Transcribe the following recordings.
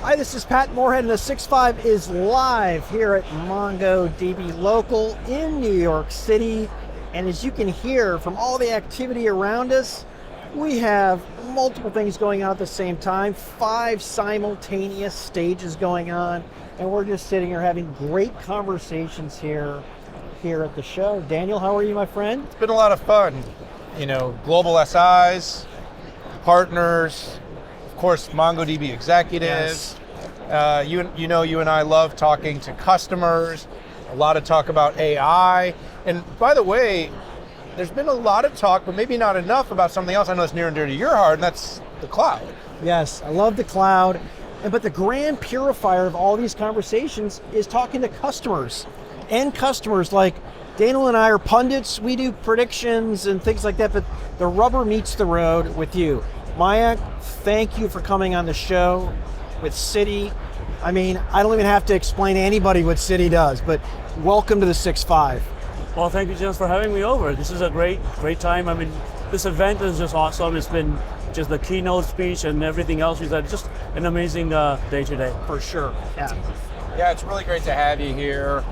Hi, this is Pat Moorhead, and the 6.5 is live here at MongoDB Local in New York City. And as you can hear from all the activity around us, we have multiple things going on at the same time, 5 simultaneous stages going on, and we're just sitting here having great conversations here at the show. Daniel, how are you, my friend? It's been a lot of fun. You know, global SIs, partners, of course, MongoDB executives. Yes. You and I love talking to customers, a lot of talk about AI. And by the way, there's been a lot of talk, but maybe not enough about something else I know is near and dear to your heart, and that's the cloud. Yes, I love the cloud. But the grand purifier of all these conversations is talking to customers. And customers, like Daniel and I are pundits, we do predictions and things like that, but the rubber meets the road with you. Mayank, thank you for coming on the show with Citi. I mean, I don't even have to explain to anybody what Citi does, but welcome to the 6.5. Well, thank you, James, for having me over. This is a great time. I mean, this event is just awesome. It's been just the keynote speech and everything else. We've had just an amazing day today. For sure, yeah. Yeah, it's really great to have you here.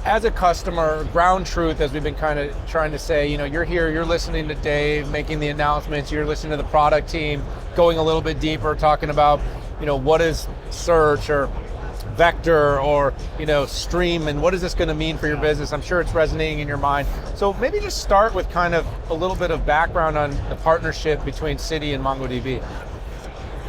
As a customer, ground truth, as we've been kind of trying to say, you're here, you're listening to Dave, making the announcements, you're listening to the product team, going a little bit deeper, talking about, what is search or vector or, stream, and what is this going to mean for your business? I'm sure it's resonating in your mind. So maybe just start with kind of a little bit of background on the partnership between Citi and MongoDB.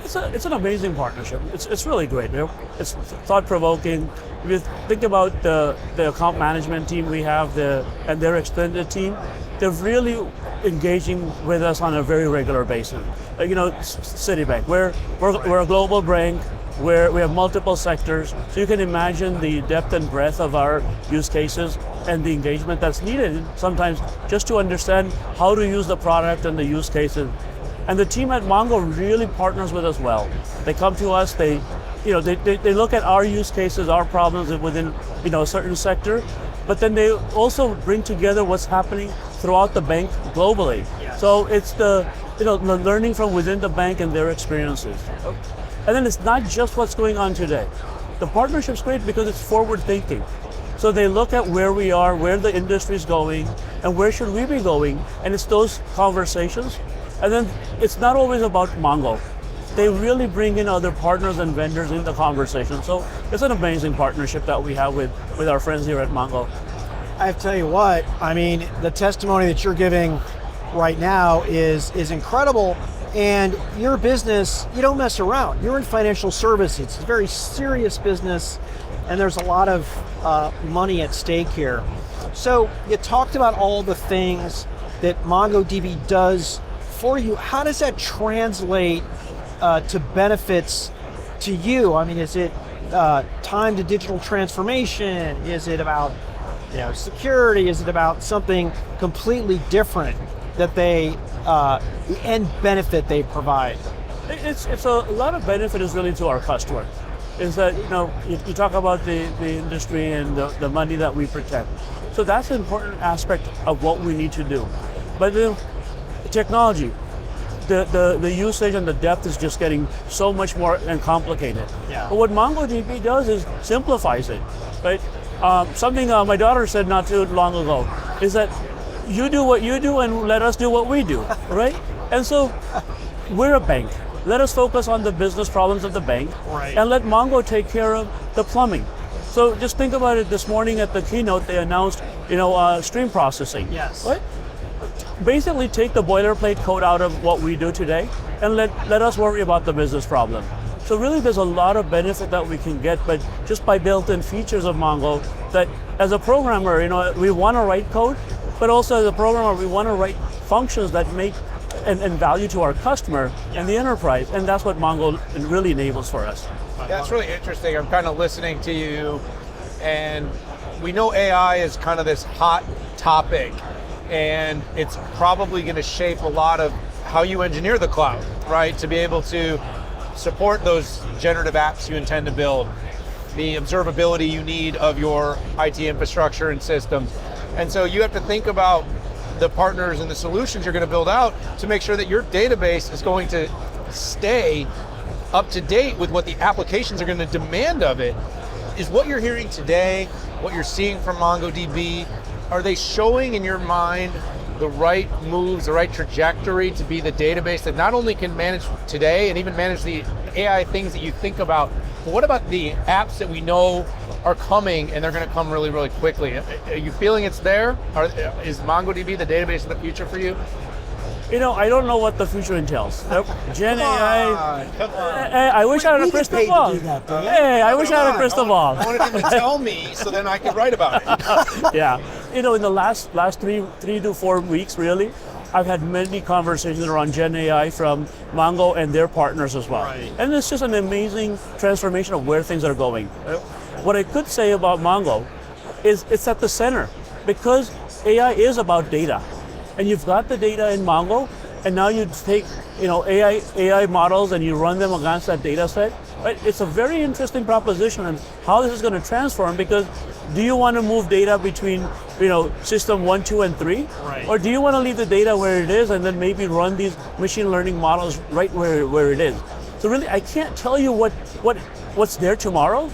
It's an amazing partnership. It's really great. It's thought-provoking. If you think about the account management team we have and their extended team, they're really engaging with us on a very regular basis. Citibank, we're a global bank where we have multiple sectors, so you can imagine the depth and breadth of our use cases and the engagement that's needed sometimes just to understand how to use the product and the use cases. And the team at Mongo really partners with us well. They come to us, they look at our use cases, our problems within a certain sector, but then they also bring together what's happening throughout the bank globally. Yes. So it's the learning from within the bank and their experiences. And then it's not just what's going on today. The partnership's great because it's forward thinking. So they look at where we are, where the industry's going, and where should we be going, and it's those conversations. And then it's not always about Mongo. They really bring in other partners and vendors in the conversation. So it's an amazing partnership that we have with our friends here at Mongo. I have to tell you what, I mean, the testimony that you're giving right now is incredible. And your business, you don't mess around. You're in financial services. It's a very serious business, and there's a lot of money at stake here. So you talked about all the things that MongoDB does for you. How does that translate to benefits to you? I mean, is it time to digital transformation? Is it about security? Is it about something completely different that the end benefit they provide? It's a lot of benefit is really to our customer. Is that you talk about the industry and the money that we protect. So that's an important aspect of what we need to do. But the technology, the usage and the depth is just getting so much more and complicated. Yeah. But what MongoDB does is simplifies it, right? Something my daughter said not too long ago is that you do what you do and let us do what we do, right? And so we're a bank. Let us focus on the business problems of the bank, right, and let Mongo take care of the plumbing. So just think about it. This morning at the keynote, they announced, stream processing. Yes. Right? Basically take the boilerplate code out of what we do today and let us worry about the business problem. So really there's a lot of benefit that we can get, but just by built-in features of Mongo that as a programmer, we want to write code, but also as a programmer, we want to write functions that make and value to our customer and the enterprise, and that's what Mongo really enables for us. That's really interesting. I'm kind of listening to you, and we know AI is kind of this hot topic, and it's probably going to shape a lot of how you engineer the cloud, right? To be able to support those generative apps you intend to build, the observability you need of your IT infrastructure and systems. And so you have to think about the partners and the solutions you're going to build out to make sure that your database is going to stay up to date with what the applications are going to demand of it. Is what you're hearing today, what you're seeing from MongoDB, are they showing in your mind the right moves, the right trajectory to be the database that not only can manage today and even manage the AI things that you think about, but what about the apps that we know are coming and they're going to come really, really quickly? Are you feeling it's there? Is MongoDB the database of the future for you? I don't know what the future entails. Gen AI. Come on. I wish I had a We get crystal paid to ball. do that, though. Hey, I wish I had a crystal ball. I wanted him to tell me so then I could write about it. Yeah, in the last 3 to 4 weeks, really, I've had many conversations around Gen AI from Mongo and their partners as well. Right. And it's just an amazing transformation of where things are going. What I could say about Mongo is it's at the center because AI is about data. And you've got the data in Mongo, and now you take AI models and you run them against that data set. Right? It's a very interesting proposition and how this is going to transform, because do you want to move data between system 1, 2, and 3? Right. Or do you want to leave the data where it is and then maybe run these machine learning models right where it is? So really, I can't tell you what's there tomorrow,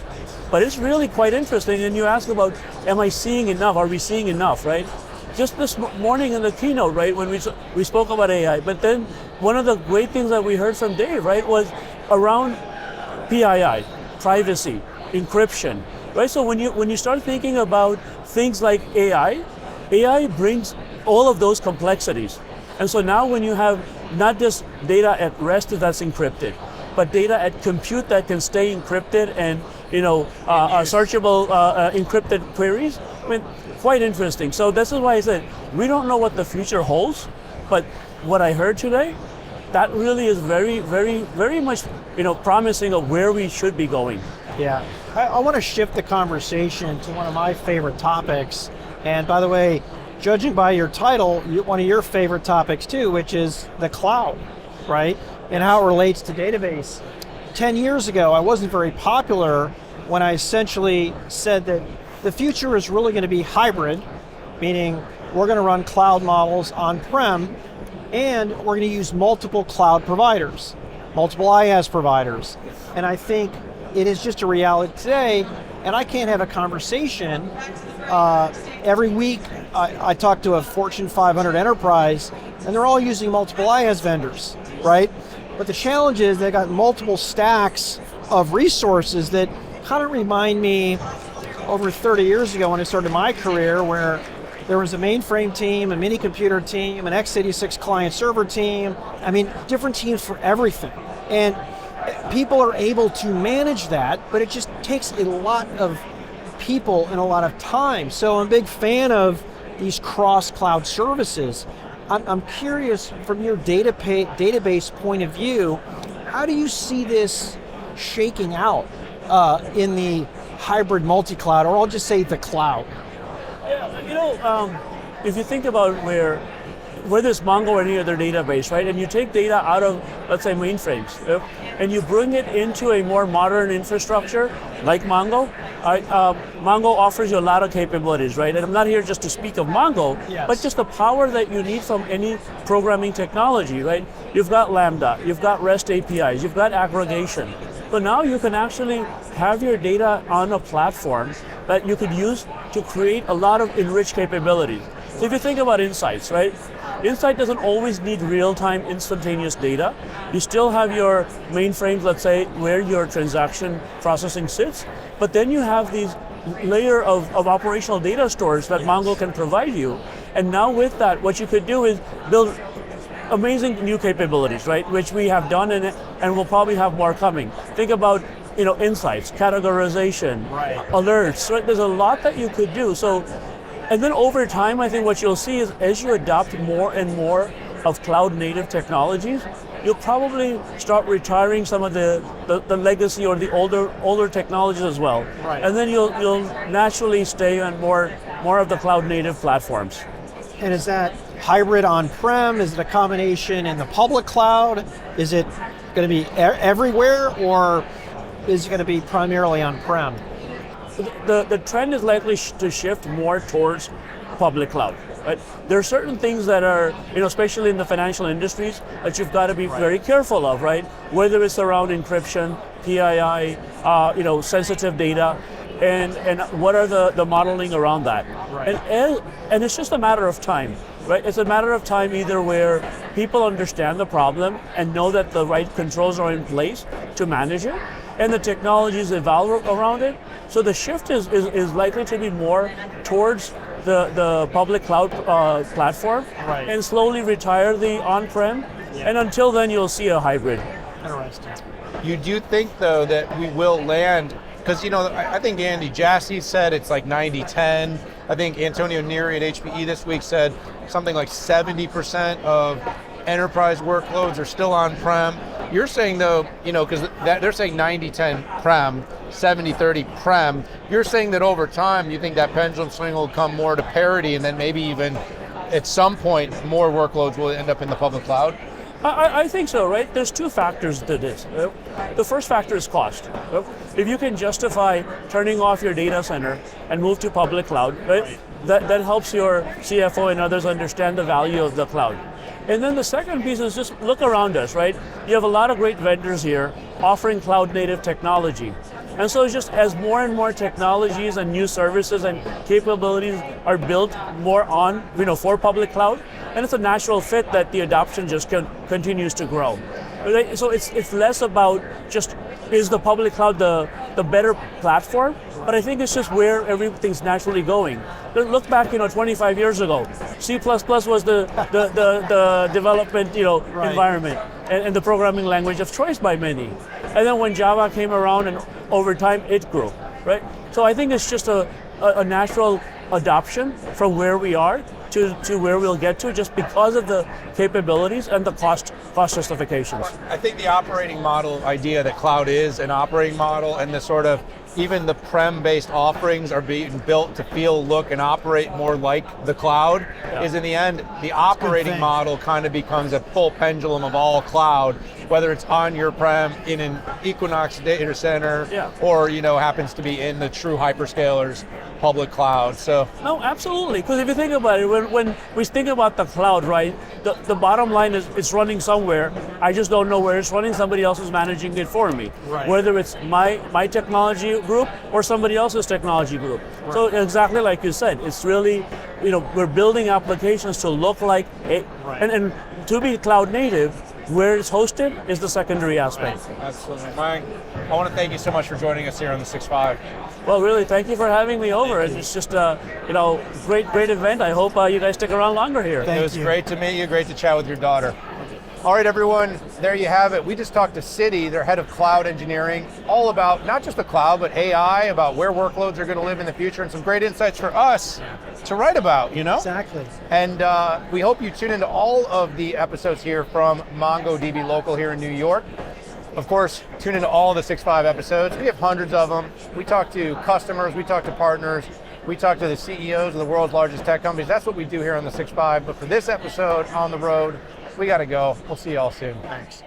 but it's really quite interesting. And you ask about, am I seeing enough? Are we seeing enough, right? Just this morning in the keynote, right, when we spoke about AI, but then one of the great things that we heard from Dave, right, was around PII, privacy, encryption, right? So when you start thinking about things like AI brings all of those complexities. And so now when you have not just data at rest that's encrypted, but data at compute that can stay encrypted and searchable encrypted queries, I mean, quite interesting. So this is why I said we don't know what the future holds, but what I heard today, that really is very, very, very much promising of where we should be going. Yeah, I want to shift the conversation to one of my favorite topics. And by the way, judging by your title, one of your favorite topics too, which is the cloud, right? And how it relates to database. 10 years ago, I wasn't very popular when I essentially said that the future is really going to be hybrid, meaning we're going to run cloud models on-prem, and we're going to use multiple cloud providers, multiple IaaS providers. And I think it is just a reality today, and I can't have a conversation. Every week, I talk to a Fortune 500 enterprise, and they're all using multiple IaaS vendors, right? But the challenge is they got multiple stacks of resources that kind of remind me over 30 years ago when I started my career, where there was a mainframe team, a mini computer team, an x86 client server team. I mean, different teams for everything. And people are able to manage that, but it just takes a lot of people and a lot of time. So I'm a big fan of these cross-cloud services. I'm curious, from your database point of view, how do you see this shaking out in the hybrid multi-cloud, or I'll just say the cloud? If you think about whether it's Mongo or any other database, right, and you take data out of, let's say, mainframes, and you bring it into a more modern infrastructure like Mongo, Mongo offers you a lot of capabilities, right? And I'm not here just to speak of Mongo, yes, but just the power that you need from any programming technology, right? You've got Lambda, you've got REST APIs, you've got aggregation. So now you can actually have your data on a platform that you could use to create a lot of enriched capabilities. So if you think about insights, right? Insight doesn't always need real-time instantaneous data. You still have your mainframes, let's say, where your transaction processing sits, but then you have these layer of operational data stores that Mongo can provide you. And now with that, what you could do is build amazing new capabilities, right? Which we have done and we'll probably have more coming. Think about insights, categorization, right, alerts, right? There's a lot that you could do. So, and then over time, I think what you'll see is as you adopt more and more of cloud native technologies, you'll probably start retiring some of the legacy or the older technologies as well. Right. And then you'll naturally stay on more of the cloud native platforms. And is that hybrid on-prem? Is it a combination in the public cloud? Is it going to be everywhere, or is it going to be primarily on-prem? The trend is likely to shift more towards public cloud. Right? There are certain things that are, especially in the financial industries, that you've got to be very careful of, right? Whether it's around encryption, PII, sensitive data, and what are the modeling around that. Right. And it's just a matter of time, right? It's a matter of time either where people understand the problem and know that the right controls are in place to manage it, and the technologies evolve around it. So the shift is likely to be more towards the public cloud platform, Right. and slowly retire the on-prem. Yeah. And until then, you'll see a hybrid. Interesting. You do think, though, that we will land, because, I think Andy Jassy said it's like 90-10. I think Antonio Neri at HPE this week said something like 70% of enterprise workloads are still on-prem. You're saying, though, because they're saying 90-10 prem, 70-30 prem. You're saying that over time, you think that pendulum swing will come more to parity, and then maybe even at some point, more workloads will end up in the public cloud? I think so, right? There's two factors to this. The first factor is cost. If you can justify turning off your data center and move to public cloud, right? That helps your CFO and others understand the value of the cloud. And then the second piece is just look around us, right? You have a lot of great vendors here offering cloud native technology. And so it's just as more and more technologies and new services and capabilities are built more on, for public cloud, and it's a natural fit that the adoption just continues to grow. Right? So it's less about just, is the public cloud the better platform? But I think it's just where everything's naturally going. Look back, 25 years ago, C++ was the development, Right. environment and the programming language of choice by many. And then when Java came around, and over time it grew, right? So I think it's just a natural adoption from where we are to where we'll get to, just because of the capabilities and the cost justifications. I think the operating model idea that cloud is an operating model, and the sort of even the prem-based offerings are being built to feel, look, and operate more like the cloud, is in the end, the operating model kind of becomes a full pendulum of all cloud, whether it's on your prem, in an Equinox data center, or happens to be in the true hyperscalers public cloud. So no, absolutely. Because if you think about it, when we think about the cloud, right, the bottom line is it's running somewhere. I just don't know where it's running. Somebody else is managing it for me. Right. Whether it's my technology group or somebody else's technology group. Right. So exactly like you said, it's really, we're building applications to look like it, Right. and to be cloud native. Where it's hosted is the secondary aspect. absolutely. Mayank, I want to thank you so much for joining us here on the 6.5. Well, really, thank you for having me over. It's just a great event. I hope you guys stick around longer here. It was great to meet you, great to chat with your daughter. All right, everyone, there you have it. We just talked to Citi, their head of cloud engineering, all about not just the cloud, but AI, about where workloads are going to live in the future, and some great insights for us to write about, Exactly. And we hope you tune into all of the episodes here from MongoDB Local here in New York. Of course, tune into all the 6.5 episodes. We have hundreds of them. We talk to customers, we talk to partners, we talk to the CEOs of the world's largest tech companies. That's what we do here on the 6.5. But for this episode on the road, we got to go. We'll see y'all soon. Thanks.